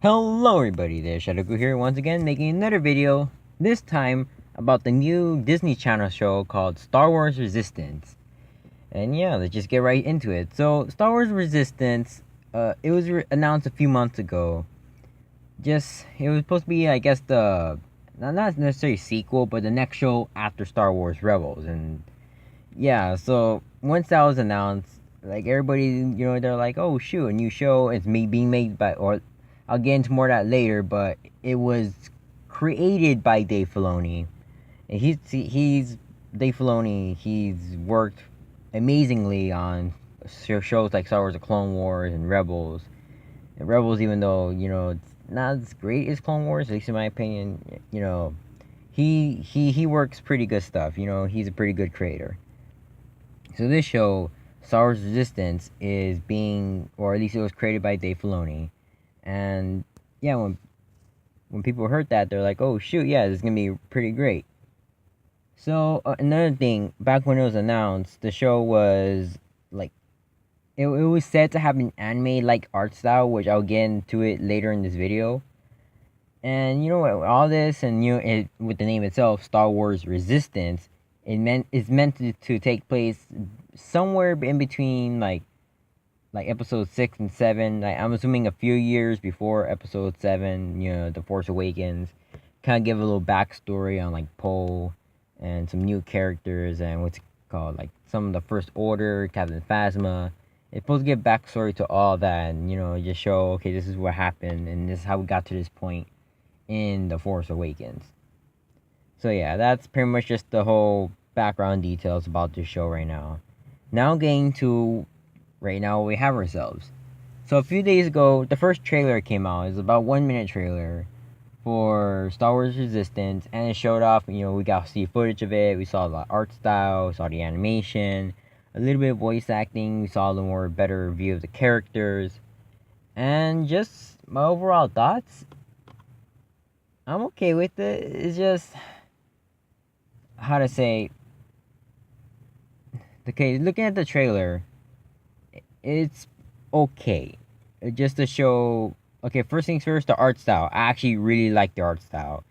Hello everybody, there Shadowgu here once again making another video, this time about the new Disney Channel show called Star Wars Resistance. And yeah, let's just get right into it. So Star Wars Resistance, it was announced a few months ago. It was supposed to be, I guess, the, not necessarily sequel, but the next show after Star Wars Rebels. And yeah, so once that was announced, like everybody, they're like, oh shoot, a new show is being made by, or I'll get into more of that later, but it was created by Dave Filoni. And he's Dave Filoni. He's worked amazingly on shows like Star Wars: The Clone Wars and Rebels. And Rebels, even though it's not as great as Clone Wars, at least in my opinion, he works pretty good stuff. He's a pretty good creator. So this show, Star Wars Resistance, is being, or at least it was created by Dave Filoni. And yeah, when people heard that, they're like, "Oh shoot, yeah, this is gonna be pretty great." So another thing, back when it was announced, the show was like, it was said to have an anime-like art style, which I'll get into it later in this video. And all this, and with the name itself, Star Wars Resistance, it's meant to take place somewhere in between like episode 6 and 7. I'm assuming a few years before episode 7, The Force Awakens. Kind of give a little backstory on like Poe and some new characters and what's it called, like some of the First Order, Captain Phasma. It's supposed to give backstory to all that, and just show, okay, this is what happened and this is how we got to this point in The Force Awakens. So yeah, that's pretty much just the whole background details about this show right now. Now getting to right now we have ourselves. So a few days ago, the first trailer came out. It's about 1 minute trailer for Star Wars Resistance, and it showed off. We got to see footage of it. We saw the art style, we saw the animation, a little bit of voice acting. We saw a little more better view of the characters, and just my overall thoughts. I'm okay with it. It's just how to say. Okay, looking at the trailer, it's okay. Just to show. Okay, first things first, the art style. I actually really like the art style.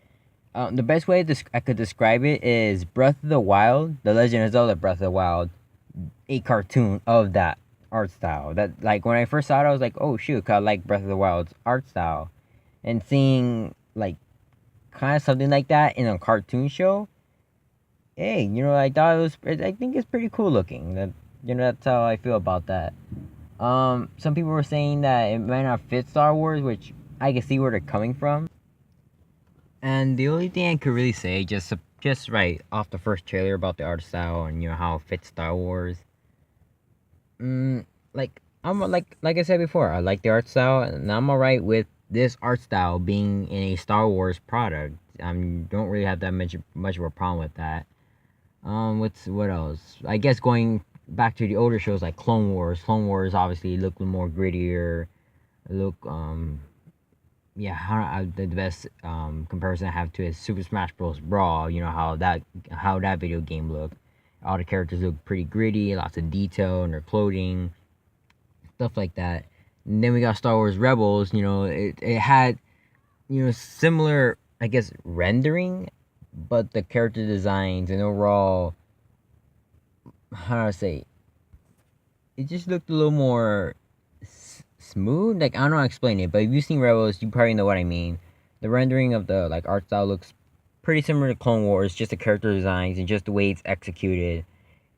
The best way I could describe it is Breath of the Wild, The Legend of Zelda Breath of the Wild, a cartoon of that art style. That, like, when I first saw it, I was like, oh shoot, I like Breath of the Wild's art style. And seeing, like, kind of something like that in a cartoon show, hey, I thought I think it's pretty cool looking. That's how I feel about that. Some people were saying that it might not fit Star Wars, which I can see where they're coming from. And the only thing I could really say, just right off the first trailer about the art style and how it fits Star Wars. Like like I said before, I like the art style, and I'm alright with this art style being in a Star Wars product. I don't really have that much of a problem with that. What else? I guess going back to the older shows like Clone Wars. Clone Wars obviously look more grittier. Look, yeah, the best comparison I have to is Super Smash Bros. Brawl. How that video game looked. All the characters look pretty gritty, lots of detail in their clothing, stuff like that. And then we got Star Wars Rebels. It had similar, I guess, rendering, but the character designs and overall, how do I say, it just looked a little more smooth. Like, I don't know how to explain it, but if you've seen Rebels, you probably know what I mean. The rendering of the art style looks pretty similar to Clone Wars, just the character designs and just the way it's executed.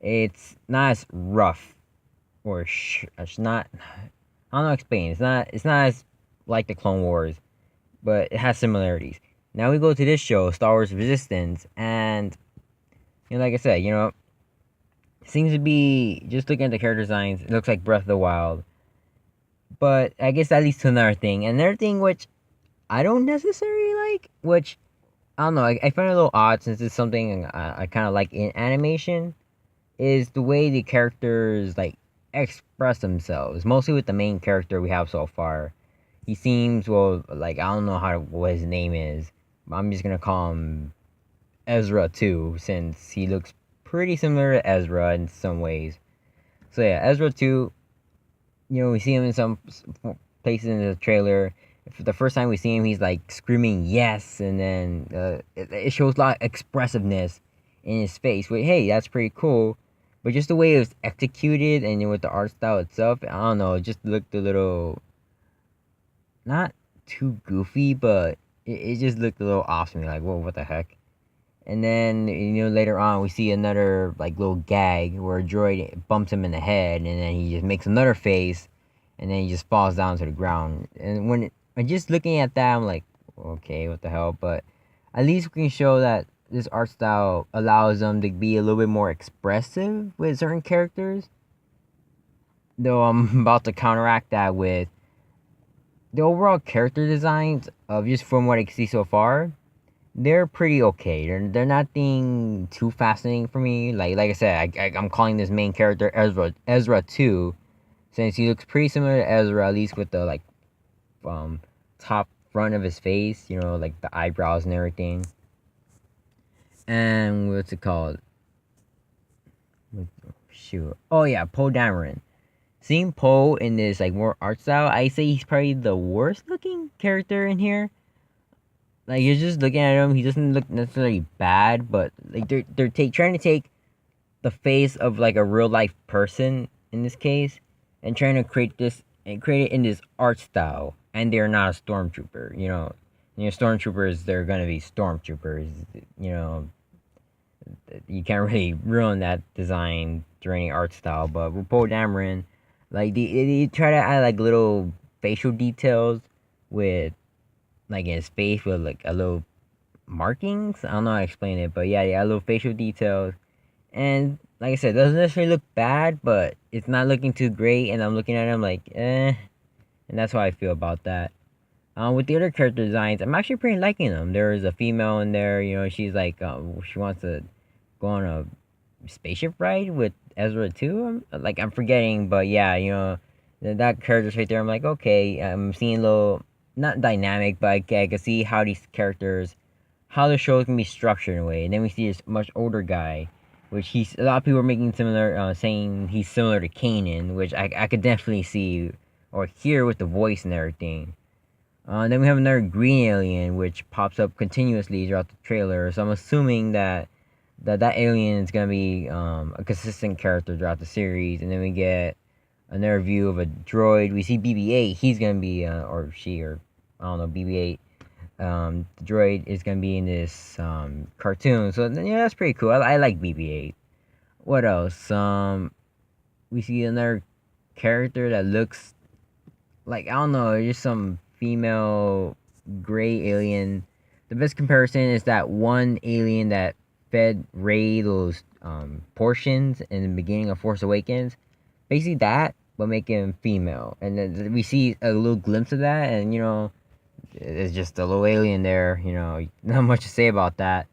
It's not as rough, or it's not. I don't know how to explain. It's not as like the Clone Wars, but it has similarities. Now we go to this show, Star Wars Resistance, and like I said, seems to be, just looking at the character designs, it looks like Breath of the Wild. But I guess that leads to another thing. Another thing which I don't necessarily like, which I don't know, I find it a little odd since it's something I kind of like in animation, is the way the characters like express themselves. Mostly with the main character we have so far. He seems, well, like, I don't know what his name is. But I'm just gonna call him Ezra too, since he looks pretty similar to Ezra in some ways. So yeah, Ezra 2, we see him in some places in the trailer. the first time we see him, he's like screaming yes, and then it shows a lot of expressiveness in his face. Wait, hey, that's pretty cool. But just the way it was executed and with the art style itself, I don't know, it just looked a little not too goofy, but it just looked a little off to me. Like, whoa, what the heck? And then later on we see another like little gag where a droid bumps him in the head, and then he just makes another face, and then he just falls down to the ground. And when just looking at that, I'm like, okay, what the hell? But at least we can show that this art style allows them to be a little bit more expressive with certain characters. Though I'm about to counteract that with the overall character designs of just from what I can see so far. They're pretty okay. They're nothing too fascinating for me. Like I said, I'm calling this main character Ezra 2, since he looks pretty similar to Ezra, at least with the like top front of his face, like the eyebrows and everything. And what's it called? Shoot. Oh yeah, Poe Dameron. Seeing Poe in this like more art style, I say he's probably the worst looking character in here. Like, you're just looking at him, he doesn't look necessarily bad, but like they're trying to take the face of like a real life person in this case, and trying to create it in this art style, and they're not a stormtrooper. Stormtroopers, they're gonna be stormtroopers. You can't really ruin that design through any art style. But with Poe Dameron, like they try to add like little facial details with like in his face with like a little markings. I don't know how to explain it, but yeah, little facial details. And like I said, it doesn't necessarily look bad, but it's not looking too great. And I'm looking at him like, eh. And that's how I feel about that. With the other character designs, I'm actually pretty liking them. There is a female in there, she's like, she wants to go on a spaceship ride with Ezra too. I'm forgetting, but yeah, that character's right there. I'm like, okay, I'm seeing a little, not dynamic, but I can see how these characters, how the show can be structured in a way. And then we see this much older guy, which a lot of people are making similar, saying he's similar to Kanan, which I could definitely see or hear with the voice and everything. Then we have another green alien, which pops up continuously throughout the trailer. So I'm assuming that alien is gonna be a consistent character throughout the series. And then we get another view of a droid. We see BB-8. He's gonna be, or she, or I don't know, BB-8. The droid is gonna be in this cartoon. So yeah, that's pretty cool. I like BB-8. What else? We see another character that looks like, I don't know, just some female gray alien. The best comparison is that one alien that fed Rey those portions in the beginning of Force Awakens. Basically that, but make him female. And then we see a little glimpse of that, and it's just a little alien there. Not much to say about that.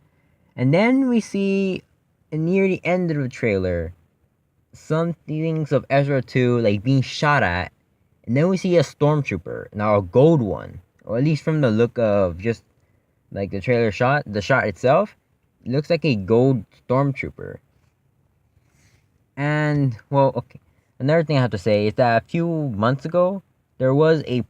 And then we see near the end of the trailer some things of Ezra 2 like being shot at. And then we see a stormtrooper, now a gold one, or at least from the look of just like the trailer shot, the shot itself, it looks like a gold stormtrooper. And well, okay, another thing I have to say is that a few months ago there was a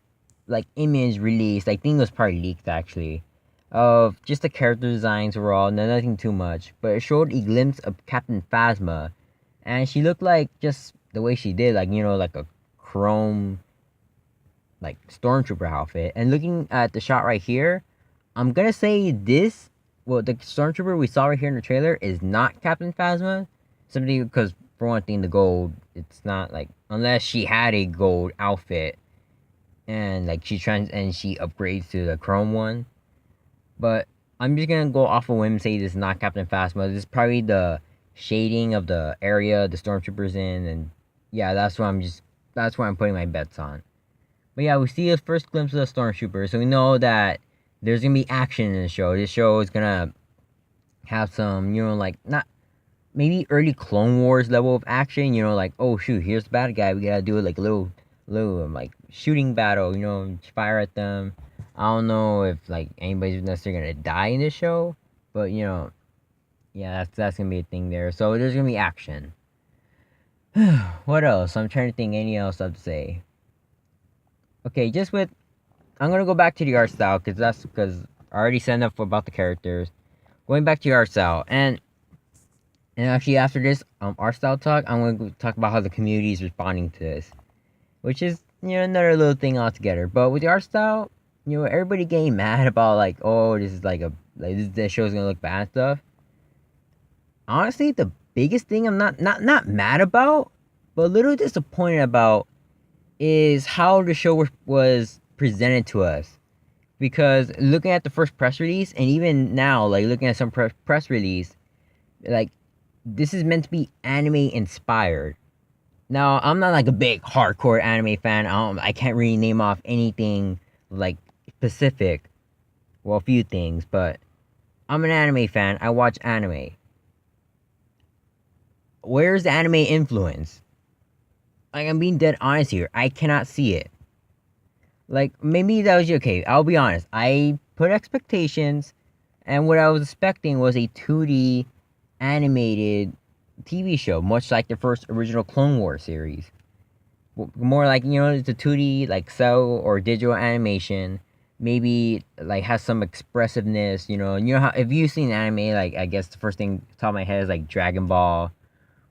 like image released. I think it was probably leaked actually, of just the character designs overall, nothing too much, but it showed a glimpse of Captain Phasma, and she looked like just the way she did, like like a chrome like stormtrooper outfit. And looking at the shot right here, I'm gonna say the stormtrooper we saw right here in the trailer is not Captain Phasma, simply because for one thing, the gold, it's not like, unless she had a gold outfit and like she upgrades to the chrome one. But I'm just gonna go off a whim and say this is not Captain Phasma. This is probably the shading of the area the stormtroopers in, and yeah, that's what I'm putting my bets on. But yeah, we see a first glimpse of the stormtrooper, so we know that there's gonna be action in the show. This show is gonna have some, like, not maybe early Clone Wars level of action. Like, oh shoot, here's the bad guy. We gotta do like a little like shooting battle. Fire at them. I don't know if like anybody's necessarily gonna die in this show, but yeah, that's gonna be a thing there. So there's gonna be action. What else? I'm trying to think. Anything else I have to say? Okay, just with I'm gonna go back to the art style because I already said enough about the characters. Going back to the art style, and actually after this art style talk, I'm gonna talk about how the community is responding to this, which is another little thing altogether. But with the art style, everybody getting mad about like, oh, this is like this show's gonna look bad and stuff. Honestly, the biggest thing I'm not mad about, but a little disappointed about is how the show was presented to us. Because looking at the first press release, and even now, like looking at some press release, like this is meant to be anime inspired. Now, I'm not like a big hardcore anime fan. I can't really name off anything like specific. Well, a few things, but I'm an anime fan. I watch anime. Where's the anime influence? Like, I'm being dead honest here. I cannot see it. Like, maybe that was okay. I'll be honest. I put expectations, and what I was expecting was a 2D animated TV show, much like the first original Clone Wars series. More like, it's a 2D, like, cell or digital animation. Maybe, like, has some expressiveness, how, if you've seen anime, like, I guess the first thing top of my head is, like, Dragon Ball.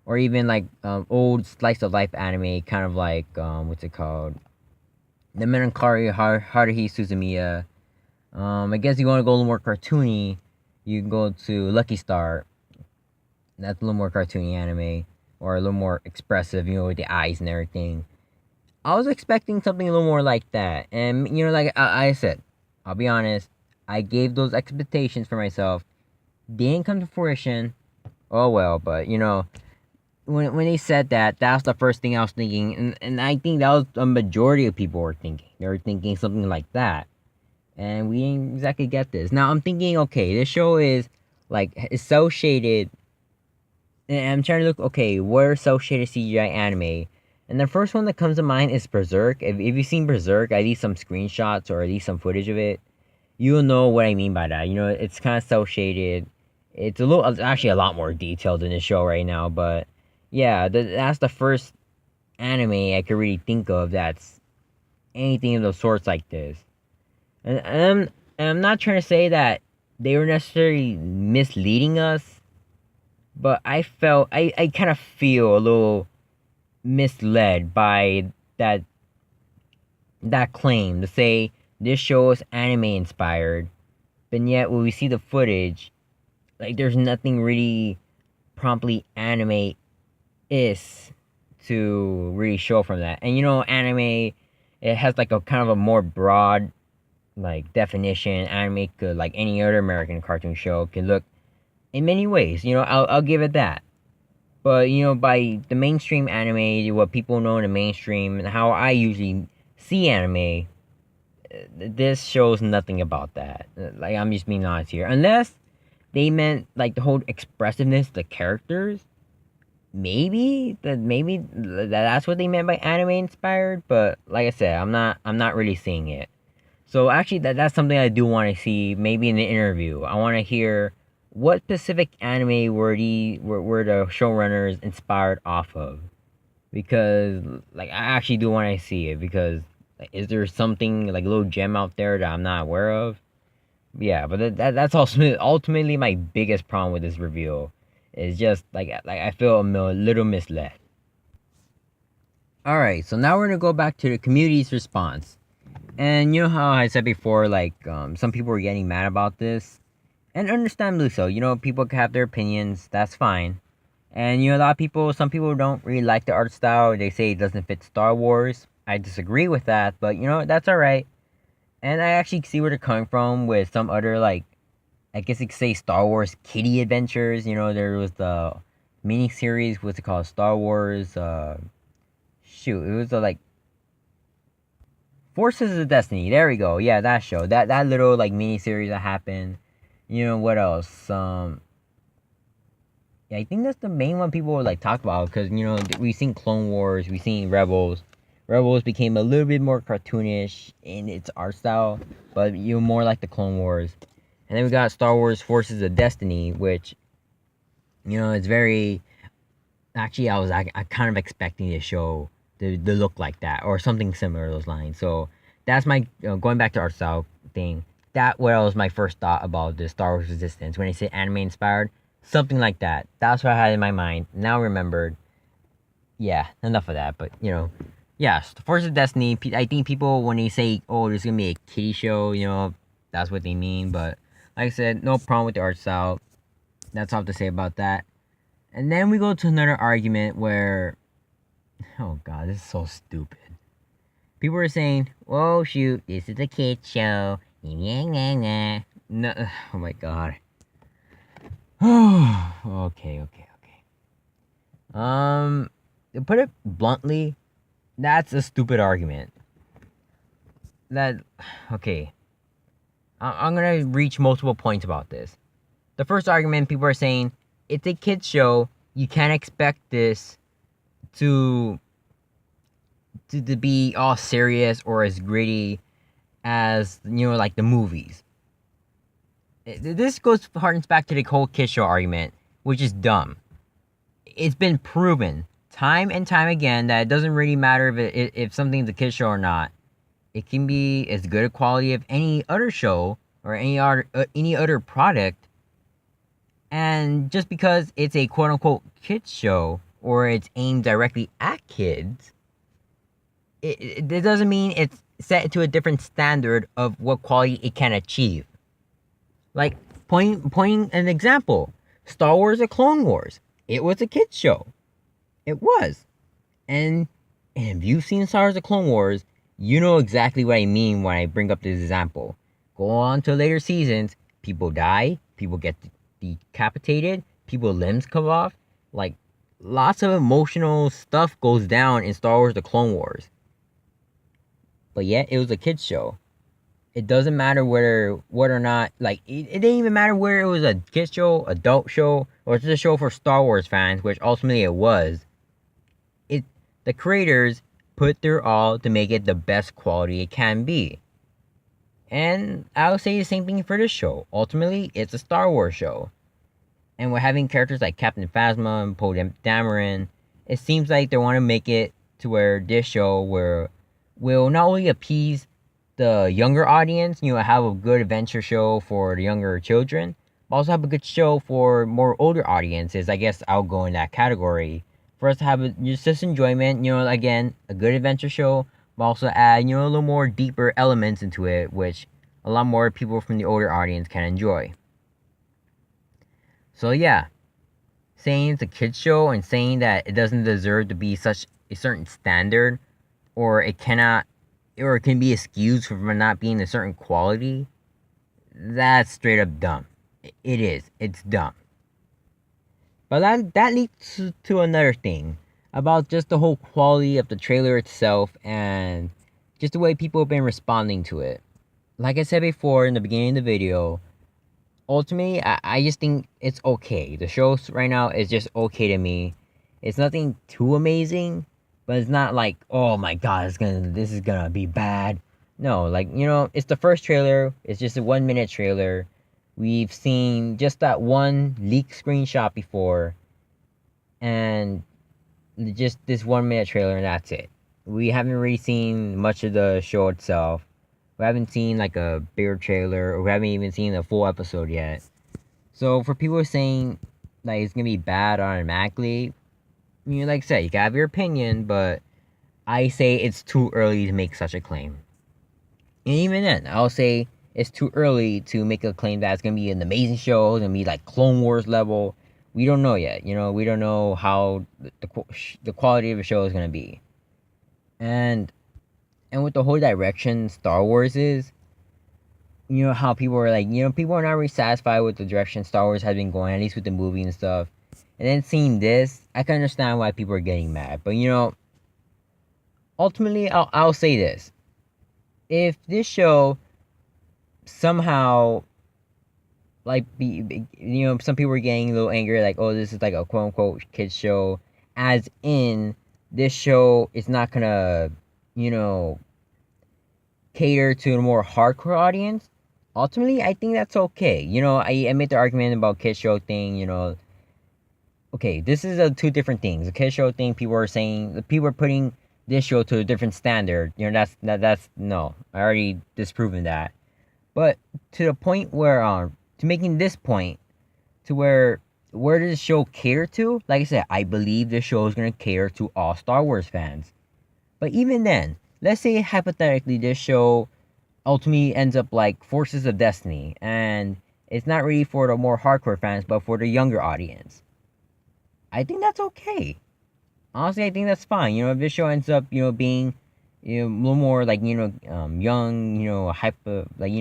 Or even, like, old slice of life anime, kind of like, what's it called? The Menankari Haruhi Suzumiya. I guess you want to go a little more cartoony, you can go to Lucky Star. That's a little more cartoony anime, or a little more expressive, with the eyes and everything. I was expecting something a little more like that, and like I said, I'll be honest, I gave those expectations for myself. They didn't come to fruition. Oh well, but when they said that, that's the first thing I was thinking, and I think that was a majority of people were thinking. They were thinking something like that, and we didn't exactly get this. Now I'm thinking, okay, this show is like it's cel shaded, and I'm trying to look, okay, where's cel shaded CGI anime? And the first one that comes to mind is Berserk. If you've seen Berserk, at least some screenshots or at least some footage of it, you'll know what I mean by that. It's kind of cel shaded. It's actually a lot more detailed in the show right now, but yeah, that's the first anime I could really think of that's anything of the sorts like this. And I'm not trying to say that they were necessarily misleading us, but I kind of feel a little misled by that claim to say this show is anime inspired, but yet when we see the footage, like there's nothing really promptly anime is to really show from that. And anime, it has like a kind of a more broad like definition. Anime could, like any other American cartoon show, could look in many ways. I'll give it that. But by the mainstream anime, what people know in the mainstream, and how I usually see anime, this shows nothing about that. Like, I'm just being honest here. Unless they meant like the whole expressiveness, the characters. Maybe that's what they meant by anime inspired. But like I said, I'm not really seeing it. So actually, that's something I do want to see. Maybe in the interview, I want to hear what specific anime were the showrunners inspired off of, because like I actually do want to see it. Because like, is there something like a little gem out there that I'm not aware of? Yeah, but that's also ultimately my biggest problem with this review. Is just like I feel a little misled. All right, so now we're gonna go back to the community's response. And you know how I said before, like, some people were getting mad about this, and understandably so. People can have their opinions. That's fine. And a lot of some people don't really like the art style. They say it doesn't fit Star Wars. I disagree with that, but that's all right. And I actually see where they're coming from with some other, like, I guess you could say Star Wars Kiddie Adventures. There was the mini series. What's it called? Star Wars. Shoot, it was like Forces of Destiny. There we go. Yeah, that show. That little like mini series that happened. What else? Yeah, I think that's the main one people would like talk about, because we've seen Clone Wars, we've seen Rebels. Rebels became a little bit more cartoonish in its art style, but more like the Clone Wars. And then we got Star Wars Forces of Destiny, which it's very. Actually, I kind of expecting the show to look like that, or something similar to those lines. So That's my going back to art style thing. That was my first thought about the Star Wars Resistance when they say anime inspired, something like that. That's what I had in my mind. Now remembered. Yeah, enough of that. But yes, Force of Destiny. I think people when they say, "Oh, there's gonna be a kiddie show," that's what they mean. But like I said, no problem with the art style. That's all I have to say about that. And then we go to another argument where, oh god, this is so stupid. People are saying, "Oh shoot, this is a kids show." No, oh my god. Okay. To put it bluntly, that's a stupid argument. Okay. I'm gonna reach multiple points about this. The first argument, people are saying, it's a kids show. You can't expect this to be all serious or as gritty as like the movies. This harkens back to the whole kids show argument, which is dumb. It's been proven time and time again that it doesn't really matter if something's a kids show or not. It can be as good a quality of any other show or any other product. And just because it's a quote unquote kids show or it's aimed directly at kids, it doesn't mean it's set to a different standard of what quality it can achieve. Like, pointing an example, Star Wars: The Clone Wars. It was a kids show. It was. And if you've seen Star Wars: The Clone Wars, you know exactly what I mean when I bring up this example. Go on to later seasons, people die, people get decapitated, people's limbs come off. Like, lots of emotional stuff goes down in Star Wars: The Clone Wars. But yet, it was a kids show. It doesn't matter whether or not, like, it didn't even matter whether it was a kids show, adult show, or just a show for Star Wars fans, which ultimately it was. The creators put their all to make it the best quality it can be. And I'll say the same thing for this show. Ultimately, it's a Star Wars show. And we're having characters like Captain Phasma and Poe Dameron. It seems like they want to make it to where this show will not only appease the younger audience, have a good adventure show for the younger children, but also have a good show for more older audiences. I guess I'll go in that category. For us to have just enjoyment, again, a good adventure show, but also add, a little more deeper elements into it, which a lot more people from the older audience can enjoy. So yeah, saying it's a kids show and saying that it doesn't deserve to be such a certain standard, or it can be excused from not being a certain quality, that's straight up dumb. It is. It's dumb. But that leads to another thing about just the whole quality of the trailer itself and just the way people have been responding to it. Like I said before in the beginning of the video, ultimately, I just think it's okay. The show right now is just okay to me. It's nothing too amazing, but it's not like, oh my god, this is gonna be bad. No, like, it's the first trailer. It's just a 1 minute trailer. We've seen just that one leaked screenshot before, and just this 1 minute trailer, and that's it. We haven't really seen much of the show itself. We haven't seen like a bigger trailer, or we haven't even seen a full episode yet. So for people saying like it's gonna be bad automatically, like I said, you can have your opinion, but I say it's too early to make such a claim. And even then, I'll say it's too early to make a claim that it's gonna be an amazing show, it's gonna be like Clone Wars level. We don't know yet. We don't know how the quality of the show is gonna be. And with the whole direction Star Wars is, how people are like, people are not really satisfied with the direction Star Wars has been going, at least with the movie and stuff. And then seeing this, I can understand why people are getting mad. But ultimately, I'll say this: if this show somehow, like, some people are getting a little angry, like, oh, this is like a quote unquote kids show, as in this show is not gonna, cater to a more hardcore audience. Ultimately, I think that's okay. I made the argument about kids show thing. Okay, this is two different things. The kids show thing, people are putting this show to a different standard. You know, that's no. I already disproven that. But to the point where to making this point to where does the show cater to? Like I said, I believe the show is gonna cater to all Star Wars fans. But even then, let's say hypothetically this show ultimately ends up like Forces of Destiny, and it's not really for the more hardcore fans, but for the younger audience. I think that's okay. Honestly, I think that's fine. You know, if this show ends up, being, a little more like, young, hyper, like,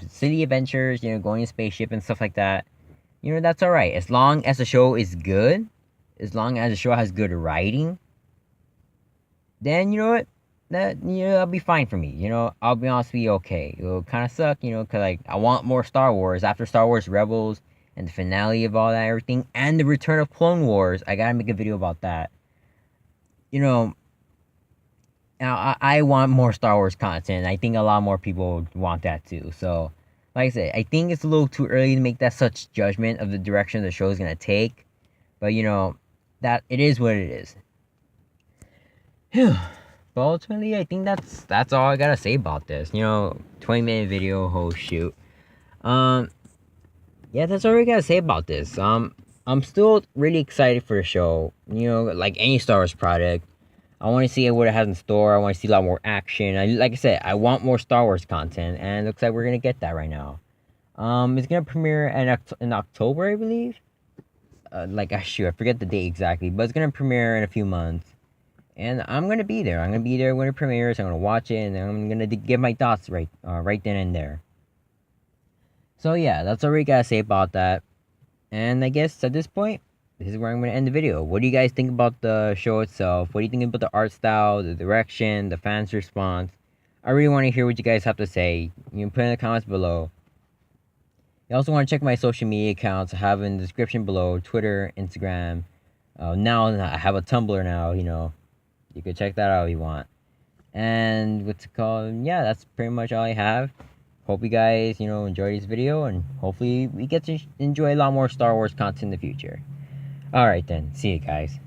city adventures, going in spaceship and stuff like that, that's all right. As long as the show is good, as long as the show has good writing, then you know what? That that'll be fine for me. I'll be honest with you, okay. It'll kind of suck, cause like I want more Star Wars after Star Wars Rebels and the finale of all that everything and the return of Clone Wars. I gotta make a video about that. Now I want more Star Wars content. I think a lot more people want that too. So, like I said, I think it's a little too early to make that such judgment of the direction the show is gonna take. But that it is what it is. But ultimately, I think that's all I gotta say about this. 20-minute video. Oh shoot. Yeah, that's all I gotta say about this. I'm still really excited for the show. Like any Star Wars product, I want to see what it has in store. I want to see a lot more action. Like I said, I want more Star Wars content, and it looks like we're gonna get that right now. It's gonna premiere in October, I believe. I forget the date exactly, but it's gonna premiere in a few months, and I'm gonna be there. I'm gonna be there when it premieres. I'm gonna watch it, and I'm gonna give my thoughts right then and there. So yeah, that's all we gotta say about that. And I guess at this point, this is where I'm going to end the video. What do you guys think about the show itself? What do you think about the art style, the direction, the fans' response? I really want to hear what you guys have to say. You can put in the comments below. You also want to check my social media accounts. I have in the description below. Twitter, Instagram. Now I have a Tumblr now, You can check that out if you want. And what's it called? Yeah, that's pretty much all I have. Hope you guys, enjoy this video. And hopefully we get to enjoy a lot more Star Wars content in the future. Alright then, see you guys.